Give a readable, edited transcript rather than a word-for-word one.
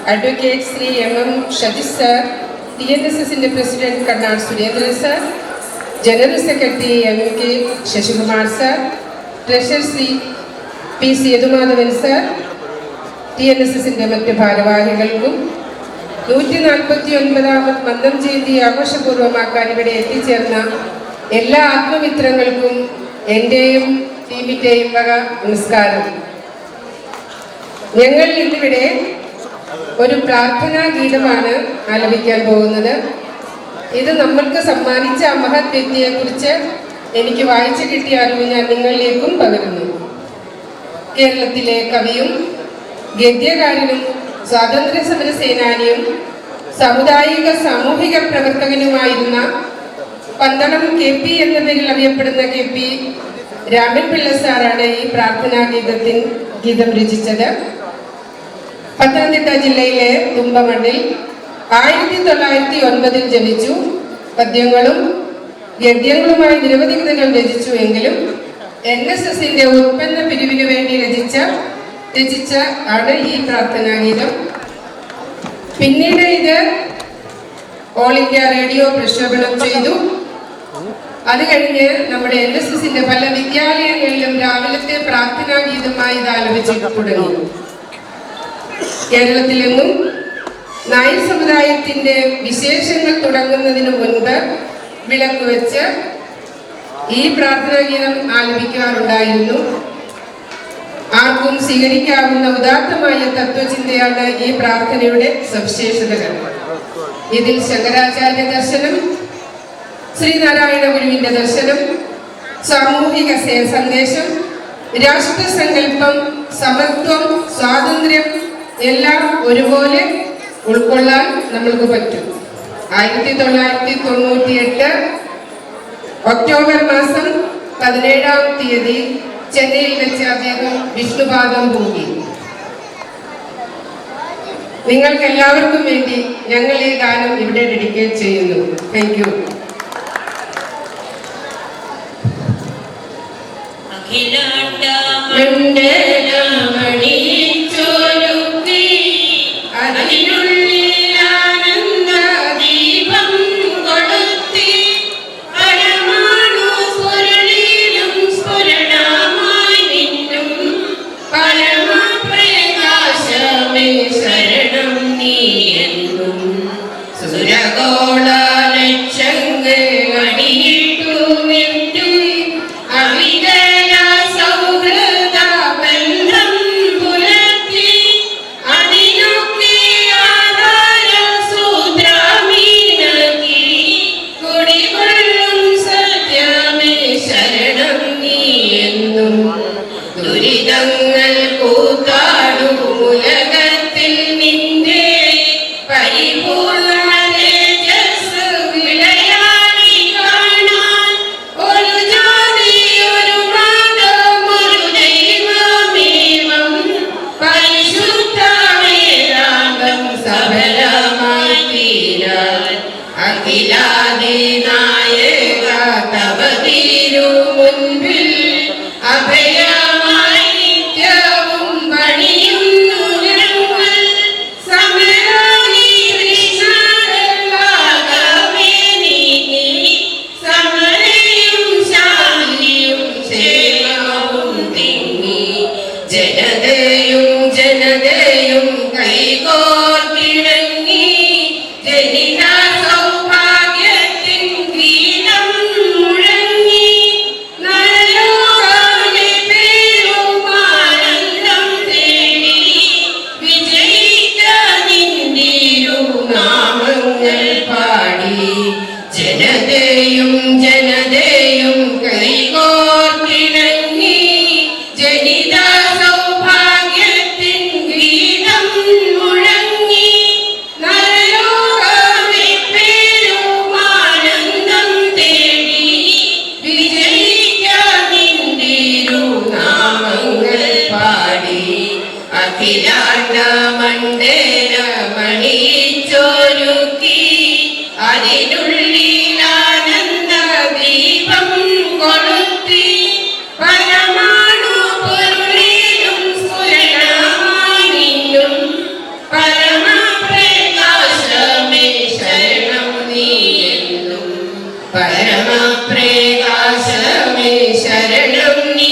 Advocate Sri M.M. Shadish Sir, TNSSന്റെ President Karnal Surendran Sir, General Secretary M.K. Shashikumar Sir, Treasurer Sri P. Sedumadhavan Sir, TNSSന്റെ മറ്റ് ഭാരവാഹികൾക്കും 149ാമത് മന്ദം ജയന്തി ആഘോഷപൂർവ്വമാക്കാൻ ഇവിടെ എത്തിച്ചേർന്ന എല്ലാ ആത്മമിത്രങ്ങൾക്കും എൻ്റെയും ടീമിൻ്റെയും വക നമസ്കാരം. ഞങ്ങൾ ഇന്നിവിടെ ഒരു പ്രാർത്ഥനാ ഗീതമാണ് ആലപിക്കാൻ പോകുന്നത്. ഇത് നമ്മൾക്ക് സമ്മാനിച്ച മഹത് വ്യക്തിയെക്കുറിച്ച് എനിക്ക് വായിച്ചു കിട്ടിയ അറിവ് ഞാൻ നിങ്ങളിലേക്കും പകരുന്നു. കേരളത്തിലെ കവിയും ഗദ്യകാരനും സ്വാതന്ത്ര്യ സമര സേനാനിയും സാമുദായിക സാമൂഹിക പ്രവർത്തകനുമായിരുന്ന പന്തളം KP എന്ന പേരിൽ അറിയപ്പെടുന്ന KP രാമൻപിള്ള സാറാണ് ഈ പ്രാർത്ഥനാ ഗീതം രചിച്ചത്. പത്തനംതിട്ട ജില്ലയിലെ തുമ്പമണ്ണിൽ 1909 ജനിച്ചു. പദ്യങ്ങളും ഗദ്യങ്ങളുമായി നിരവധി കൃതികൾ രചിച്ചു. എങ്കിലും NSSന്റെ ഉത്പന്ന പിരിവിനു വേണ്ടി രചിച്ച ആണ് ഈ പ്രാർത്ഥനാ ഗീതം. പിന്നീട് ഇത് ഓൾ ഇന്ത്യ റേഡിയോ പ്രക്ഷേപണം ചെയ്തു. അത് കഴിഞ്ഞ് നമ്മുടെ NSSന്റെ പല വിദ്യാലയങ്ങളിലും രാവിലത്തെ പ്രാർത്ഥനാ ഗീതമായി ഇത് ആലപിച്ചു തുടങ്ങി. കേരളത്തിലെങ്ങും നായർ സമുദായത്തിന്റെ വിശേഷങ്ങൾ തുടങ്ങുന്നതിന് മുൻപ് വിളക്ക് വെച്ച് ഈ പ്രാർത്ഥനാ ഗീതം ആലപിക്കാറുണ്ടായിരുന്നു. ആർക്കും സ്വീകരിക്കാവുന്ന ഉദാത്തമായ തത്വചിന്തയാണ് ഈ പ്രാർത്ഥനയുടെ സവിശേഷതകൾ. ഇതിൽ ശങ്കരാചാര്യ ദർശനം, ശ്രീനാരായണ ഗുരുവിന്റെ ദർശനം, സാമൂഹിക സന്ദേശം, രാഷ്ട്രസങ്കല്പം, സമത്വം, സ്വാതന്ത്ര്യം എല്ലാം ഒരുപോലെ ഉൾക്കൊള്ളാൻ നമ്മൾക്ക് പറ്റും. 1998 ഒക്ടോബർ മാസം 17-ാം തീയതി ചെന്നൈയിൽ വെച്ച് അദ്ദേഹം വിഷ്ണുപാദം പൂങ്ങി. നിങ്ങൾക്ക് എല്ലാവർക്കും വേണ്ടി ഞങ്ങൾ ഈ ഗാനം ഇവിടെ ഡെഡിക്കേറ്റ് ചെയ്യുന്നു. Thank you. അതിനുള്ളിൽ ആനന്ദ ദീപം കൊളുത്തി പ്രകാശമേ ശരണം നീ